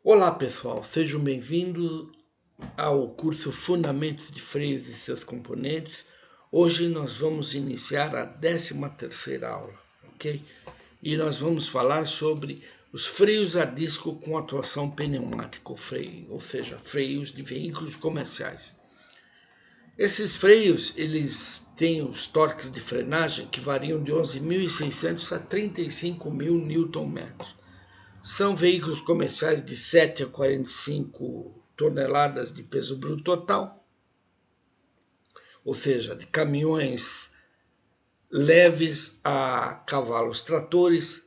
Olá pessoal, sejam bem-vindos ao curso Fundamentos de Freios e seus componentes. Hoje nós vamos iniciar a 13ª aula, ok? E nós vamos falar sobre os freios a disco com atuação pneumática, ou seja, freios de veículos comerciais. Esses freios, eles têm os torques de frenagem que variam de 11.600 a 35.000 Nm. São veículos comerciais de 7 a 45 toneladas de peso bruto total, ou seja, de caminhões leves a cavalos tratores.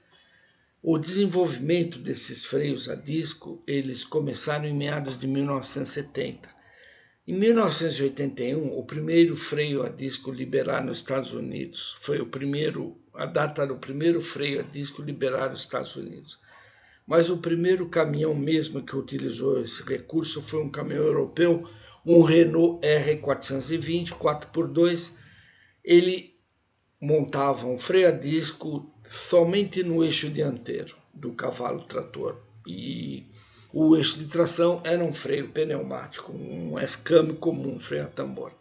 O desenvolvimento desses freios a disco, eles começaram em meados de 1970. Em 1981, o primeiro freio a disco liberado nos Estados Unidos foi a data do primeiro freio a disco liberado nos Estados Unidos. Mas o primeiro caminhão mesmo que utilizou esse recurso foi um caminhão europeu, um Renault R420 4x2. Ele montava um freio a disco somente no eixo dianteiro do cavalo trator. E o eixo de tração era um freio pneumático, um escame comum, um freio a tambor.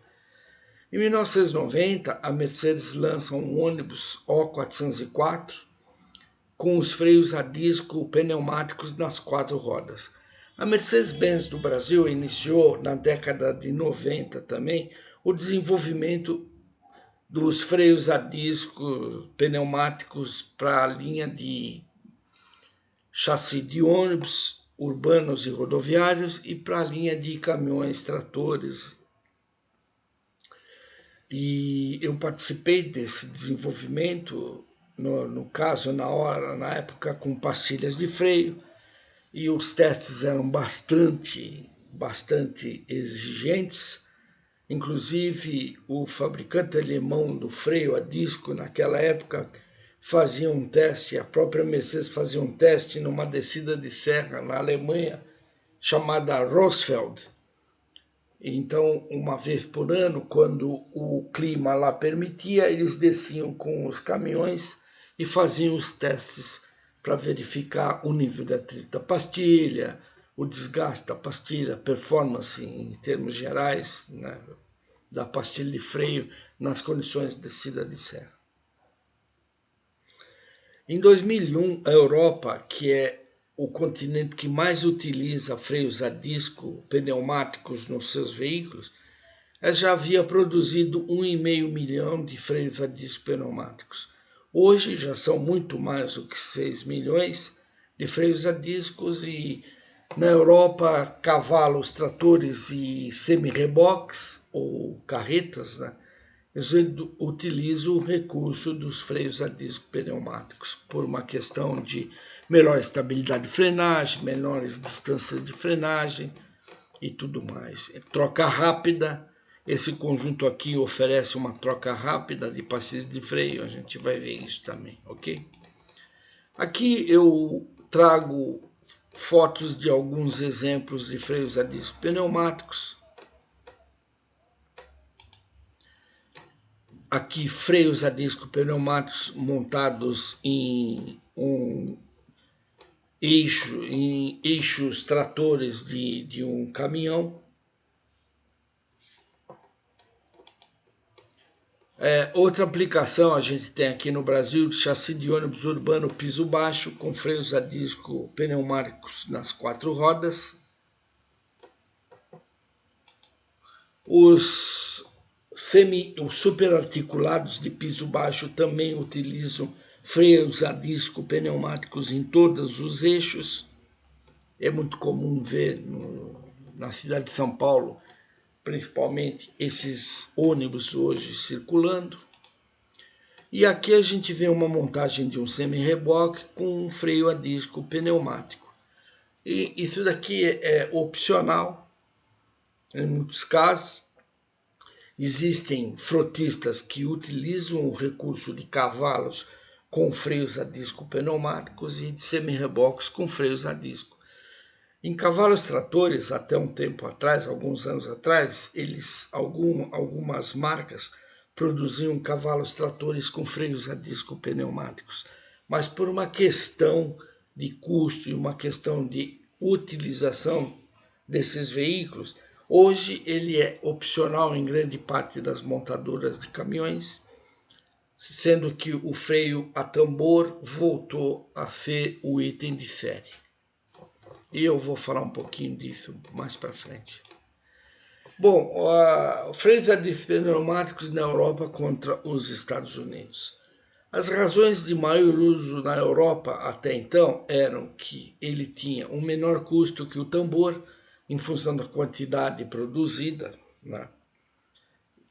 Em 1990, a Mercedes lança um ônibus O404, com os freios a disco pneumáticos nas 4 rodas. A Mercedes-Benz do Brasil iniciou na década de 90 também o desenvolvimento dos freios a disco pneumáticos para a linha de chassi de ônibus urbanos e rodoviários e para a linha de caminhões tratores. E eu participei desse desenvolvimento, no caso, na época, com pastilhas de freio, e os testes eram bastante exigentes. Inclusive, o fabricante alemão do freio a disco, naquela época, fazia um teste, a própria Mercedes fazia um teste numa descida de serra na Alemanha, chamada Rosfeld. Então, uma vez por ano, quando o clima lá permitia, eles desciam com os caminhões e faziam os testes para verificar o nível de atrito da pastilha, o desgaste da pastilha, performance em termos gerais, né, da pastilha de freio nas condições de descida de serra. Em 2001, a Europa, que é o continente que mais utiliza freios a disco pneumáticos nos seus veículos, já havia produzido 1,5 milhão de freios a disco pneumáticos. Hoje já são muito mais do que 6 milhões de freios a discos e na Europa cavalos, tratores e semi-reboques ou carretas, né, eles utilizam o recurso dos freios a disco pneumáticos por uma questão de melhor estabilidade de frenagem, menores distâncias de frenagem e tudo mais. Troca rápida, esse conjunto aqui oferece uma troca rápida de pastilha de freio, a gente vai ver isso também, ok? Aqui eu trago fotos de alguns exemplos de freios a disco pneumáticos. Aqui freios a disco pneumáticos montados em eixos tratores de um caminhão. Outra aplicação a gente tem aqui no Brasil de chassi de ônibus urbano piso baixo com freios a disco pneumáticos nas 4 rodas. Os superarticulados de piso baixo também utilizam freios a disco pneumáticos em todos os eixos. É muito comum ver na cidade de São Paulo, principalmente, esses ônibus hoje circulando. E aqui a gente vê uma montagem de um semi-reboque com um freio a disco pneumático. E isso daqui é opcional, em muitos casos. Existem frotistas que utilizam o recurso de cavalos com freios a disco pneumáticos e de semi-reboques com freios a disco. Em cavalos tratores, até um tempo atrás, alguns anos atrás, algumas marcas produziam cavalos tratores com freios a disco pneumáticos. Mas por uma questão de custo e uma questão de utilização desses veículos, hoje ele é opcional em grande parte das montadoras de caminhões, sendo que o freio a tambor voltou a ser o item de série. E eu vou falar um pouquinho disso mais para frente. Bom, freios a disco pneumáticos na Europa contra os Estados Unidos. As razões de maior uso na Europa até então eram que ele tinha um menor custo que o tambor, em função da quantidade produzida, né?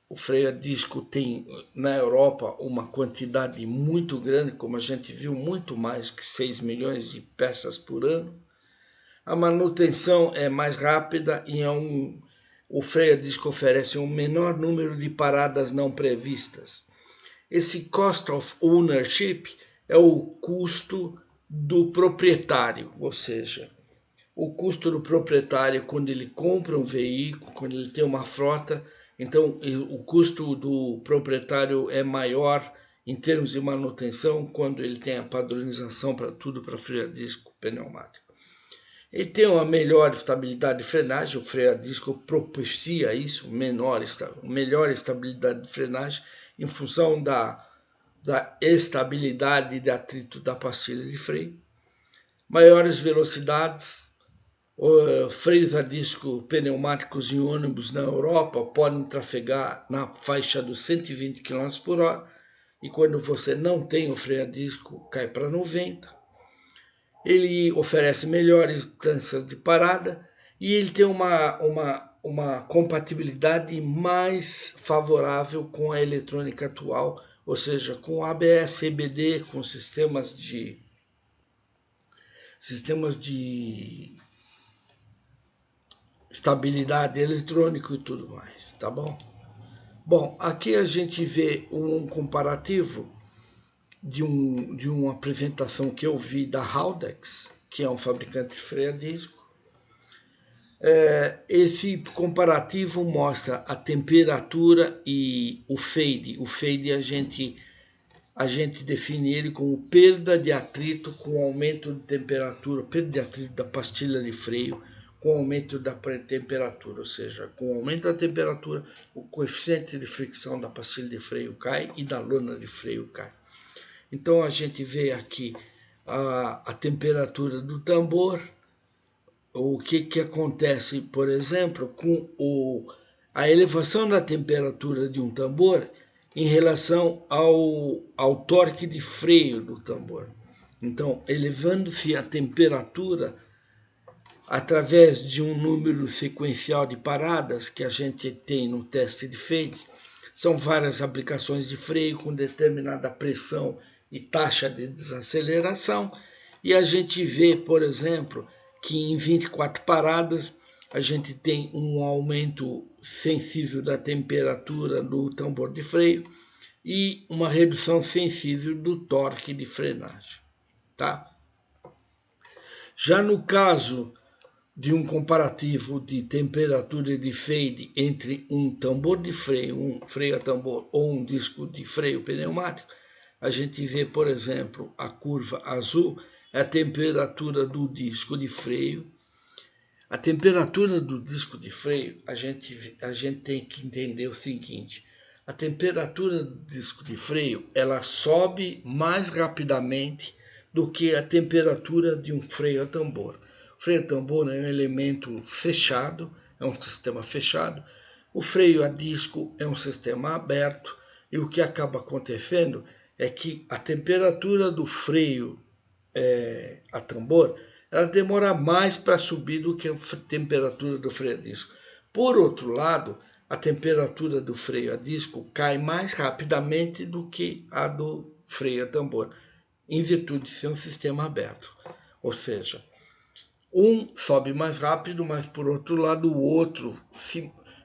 O freio a disco tem na Europa uma quantidade muito grande, como a gente viu, muito mais que 6 milhões de peças por ano. A manutenção é mais rápida e o freio a disco oferece um menor número de paradas não previstas. Esse cost of ownership é o custo do proprietário, ou seja, o custo do proprietário quando ele compra um veículo, quando ele tem uma frota. Então, o custo do proprietário é maior em termos de manutenção quando ele tem a padronização para tudo para freio a disco pneumático. Ele tem uma melhor estabilidade de frenagem, o freio a disco propicia isso, melhor estabilidade de frenagem em função da estabilidade de atrito da pastilha de freio. Maiores velocidades. Freios a disco pneumáticos em ônibus na Europa podem trafegar na faixa dos 120 km por hora, e quando você não tem o freio a disco, cai para 90. Ele oferece melhores distâncias de parada e ele tem uma compatibilidade mais favorável com a eletrônica atual, ou seja, com ABS, EBD, com sistemas de estabilidade eletrônico e tudo mais, tá bom? Bom, aqui a gente vê um comparativo de uma apresentação que eu vi da Haldex, que é um fabricante de freio a disco. Esse comparativo mostra a temperatura e o fade. O fade a gente define ele como perda de atrito com aumento de temperatura, perda de atrito da pastilha de freio com aumento da temperatura, ou seja, com o aumento da temperatura, o coeficiente de fricção da pastilha de freio cai e da lona de freio cai. Então a gente vê aqui a temperatura do tambor, o que acontece, por exemplo, com a elevação da temperatura de um tambor em relação ao torque de freio do tambor. Então, elevando-se a temperatura através de um número sequencial de paradas que a gente tem no teste de fade, são várias aplicações de freio com determinada pressão e taxa de desaceleração, e a gente vê, por exemplo, que em 24 paradas a gente tem um aumento sensível da temperatura do tambor de freio e uma redução sensível do torque de frenagem, tá? Já no caso de um comparativo de temperatura de fade entre um tambor de freio, um freio a tambor ou um disco de freio pneumático, a gente vê, por exemplo, a curva azul é a temperatura do disco de freio. A temperatura do disco de freio, a gente tem que entender o seguinte: a temperatura do disco de freio ela sobe mais rapidamente do que a temperatura de um freio a tambor. O freio a tambor é um elemento fechado, é um sistema fechado. O freio a disco é um sistema aberto, e o que acaba acontecendo é que a temperatura do freio a tambor ela demora mais para subir do que a temperatura do freio a disco. Por outro lado, a temperatura do freio a disco cai mais rapidamente do que a do freio a tambor, em virtude de ser um sistema aberto. Ou seja, um sobe mais rápido, mas por outro lado o outro,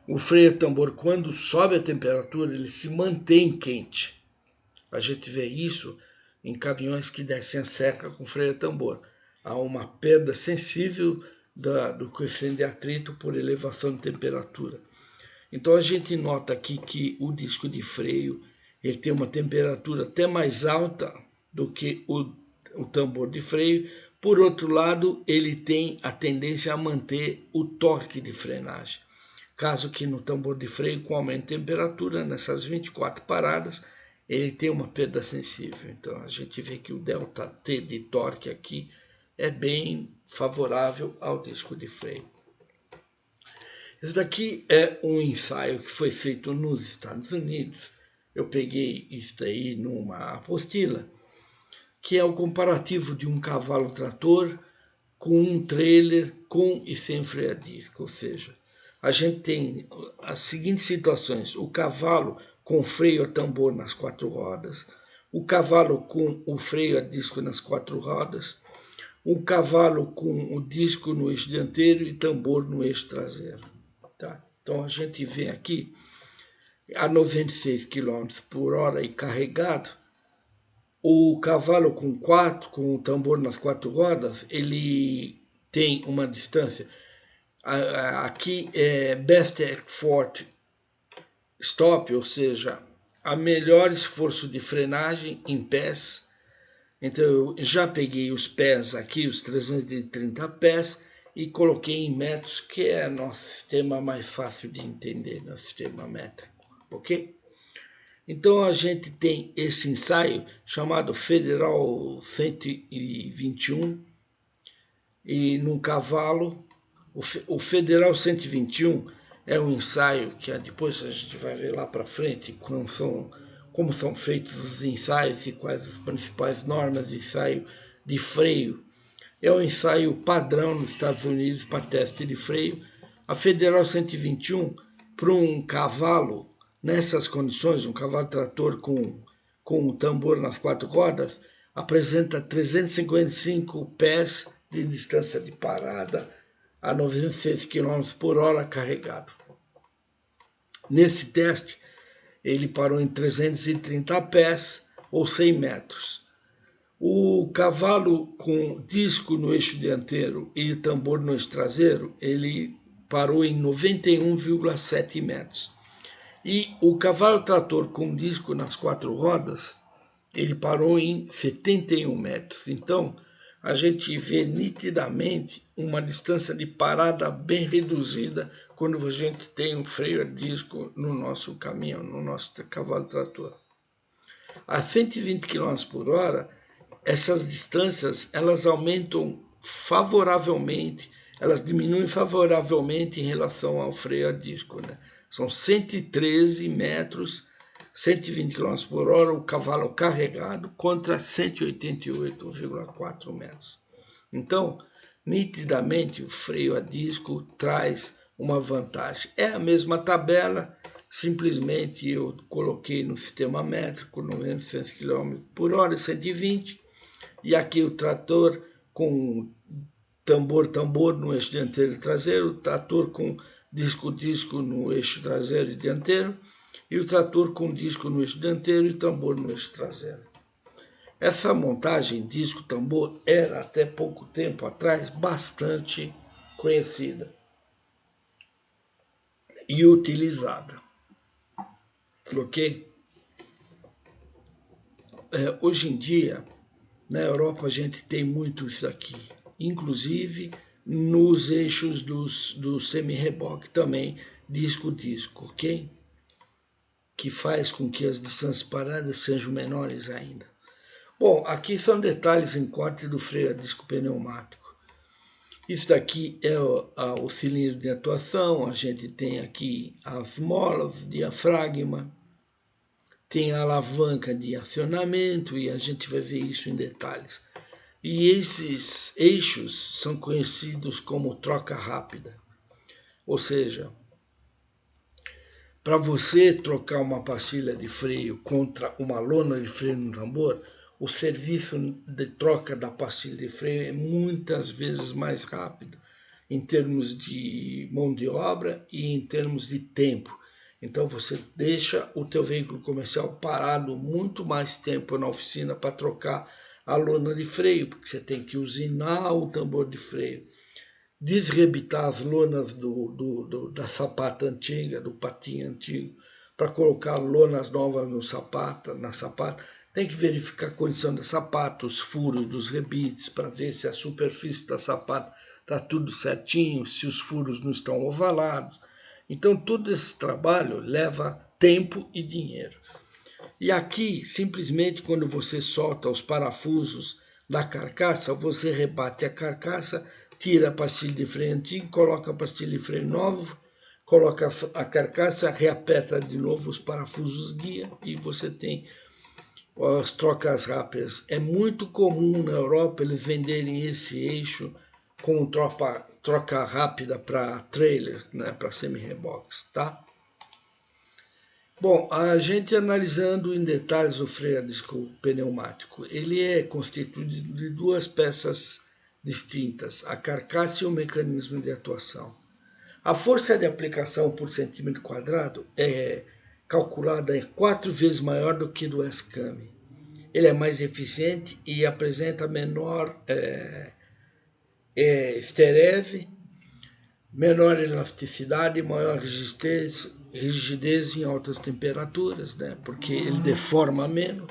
o freio a tambor, quando sobe a temperatura, ele se mantém quente. A gente vê isso em caminhões que descem a serra com freio a tambor. Há uma perda sensível do coeficiente de atrito por elevação de temperatura. Então a gente nota aqui que o disco de freio ele tem uma temperatura até mais alta do que o tambor de freio, Por outro lado, ele tem a tendência a manter o torque de frenagem. Caso que no tambor de freio, com aumento de temperatura, nessas 24 paradas, ele tem uma perda sensível. Então a gente vê que o delta T de torque aqui é bem favorável ao disco de freio. Esse daqui é um ensaio que foi feito nos Estados Unidos. Eu peguei isso aí numa apostila, que é o comparativo de um cavalo trator com um trailer com e sem freio a disco. Ou seja, a gente tem as seguintes situações: o cavalo com freio a tambor nas 4 rodas, o cavalo com o freio a disco nas 4 rodas, o cavalo com o disco no eixo dianteiro e tambor no eixo traseiro. Tá? Então a gente vê aqui a 96 km por hora e carregado, o cavalo com o tambor nas 4 rodas, ele tem uma distância. Aqui é best effort stop, ou seja, a melhor esforço de frenagem em pés. Então eu já peguei os pés aqui, os 330 pés, e coloquei em metros, que é nosso sistema mais fácil de entender, nosso sistema métrico, ok? Então a gente tem esse ensaio chamado Federal 121, e num cavalo, o Federal 121 é um ensaio que depois a gente vai ver lá para frente como são feitos os ensaios e quais as principais normas de ensaio de freio. É um ensaio padrão nos Estados Unidos para teste de freio. A Federal 121, para um cavalo nessas condições, um cavalo trator com um tambor nas 4 rodas, apresenta 355 pés de distância de parada a 96 km por hora carregado. Nesse teste, ele parou em 330 pés ou 100 metros. O cavalo com disco no eixo dianteiro e tambor no eixo traseiro, ele parou em 91,7 metros. E o cavalo trator com disco nas 4 rodas, ele parou em 71 metros. Então, a gente vê nitidamente uma distância de parada bem reduzida quando a gente tem um freio a disco no nosso caminhão, no nosso cavalo trator. A 120 km por hora, essas distâncias elas aumentam favoravelmente, elas diminuem favoravelmente em relação ao freio a disco, né? São 113 metros, 120 km por hora, o cavalo carregado, contra 188,4 metros. Então, nitidamente, o freio a disco traz uma vantagem. É a mesma tabela, simplesmente eu coloquei no sistema métrico 900 km por hora, 120, e aqui o trator com tambor no eixo dianteiro e traseiro, o trator com disco no eixo traseiro e dianteiro, e o trator com disco no eixo dianteiro e tambor no eixo traseiro. Essa montagem disco-tambor era até pouco tempo atrás bastante conhecida e utilizada. Ok? Hoje em dia, na Europa, a gente tem muito isso aqui, inclusive nos eixos do semi-reboque também, disco-disco, ok? Que faz com que as distâncias paradas sejam menores ainda. Bom, aqui são detalhes em corte do freio a disco pneumático. Isso daqui é o cilindro de atuação, a gente tem aqui as molas, diafragma, tem a alavanca de acionamento e a gente vai ver isso em detalhes. E esses eixos são conhecidos como troca rápida. Ou seja, para você trocar uma pastilha de freio contra uma lona de freio no tambor, o serviço de troca da pastilha de freio é muitas vezes mais rápido, em termos de mão de obra e em termos de tempo. Então você deixa o teu veículo comercial parado muito mais tempo na oficina para trocar a lona de freio, porque você tem que usinar o tambor de freio, desrebitar as lonas da sapata antiga, do patinho antigo, para colocar lonas novas na sapata, Tem que verificar a condição do sapato, os furos dos rebites, para ver se a superfície do sapato está tudo certinho, se os furos não estão ovalados. Então, todo esse trabalho leva tempo e dinheiro. E aqui, simplesmente, quando você solta os parafusos da carcaça, você rebate a carcaça, tira a pastilha de freio antigo, coloca a pastilha de freio novo, coloca a carcaça, reaperta de novo os parafusos guia e você tem as trocas rápidas. É muito comum na Europa eles venderem esse eixo com troca rápida para trailer, né, para semi-reboques, tá? Bom, a gente analisando em detalhes o freio a disco pneumático, ele é constituído de duas peças distintas, a carcaça e o mecanismo de atuação. A força de aplicação por centímetro quadrado é calculada 4 vezes maior do que do S-Cam. Ele é mais eficiente e apresenta menor esterese, menor elasticidade e maior rigidez em altas temperaturas, né? Porque ele deforma menos.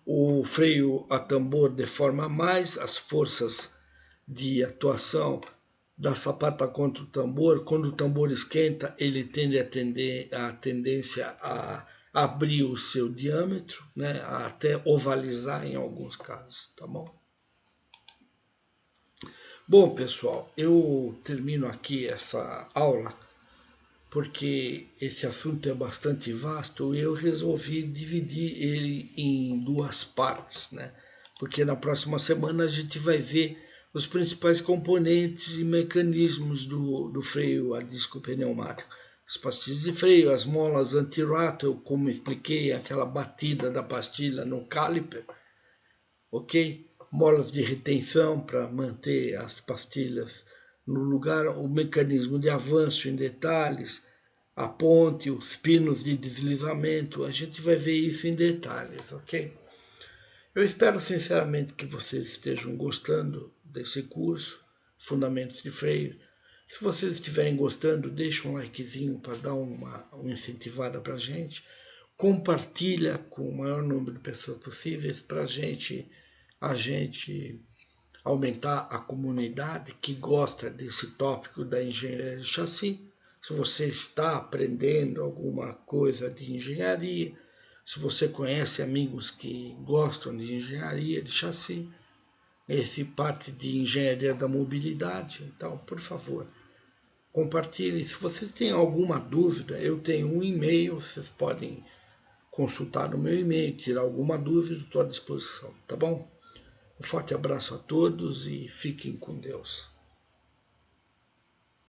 O freio a tambor deforma mais, as forças de atuação da sapata contra o tambor. Quando o tambor esquenta, ele tende a tendência a abrir o seu diâmetro, né? A até ovalizar em alguns casos, tá bom? Bom, pessoal, eu termino aqui essa aula porque esse assunto é bastante vasto e eu resolvi dividir ele em duas partes, né? Porque na próxima semana a gente vai ver os principais componentes e mecanismos do freio a disco pneumático. As pastilhas de freio, as molas anti-rattle, como expliquei, aquela batida da pastilha no caliper, ok? Molas de retenção para manter as pastilhas no lugar, o mecanismo de avanço em detalhes, a ponte, os pinos de deslizamento, a gente vai ver isso em detalhes, ok? Eu espero sinceramente que vocês estejam gostando desse curso, Fundamentos de Freio. Se vocês estiverem gostando, deixa um likezinho para dar uma incentivada para a gente. Compartilha com o maior número de pessoas possíveis para a gente aumentar a comunidade que gosta desse tópico da engenharia de chassi. Se você está aprendendo alguma coisa de engenharia, se você conhece amigos que gostam de engenharia de chassi, esse parte de engenharia da mobilidade, então, por favor, compartilhe. Se vocês têm alguma dúvida, eu tenho um e-mail, vocês podem consultar o meu e-mail, tirar alguma dúvida, estou à disposição, tá bom? Um forte abraço a todos e fiquem com Deus.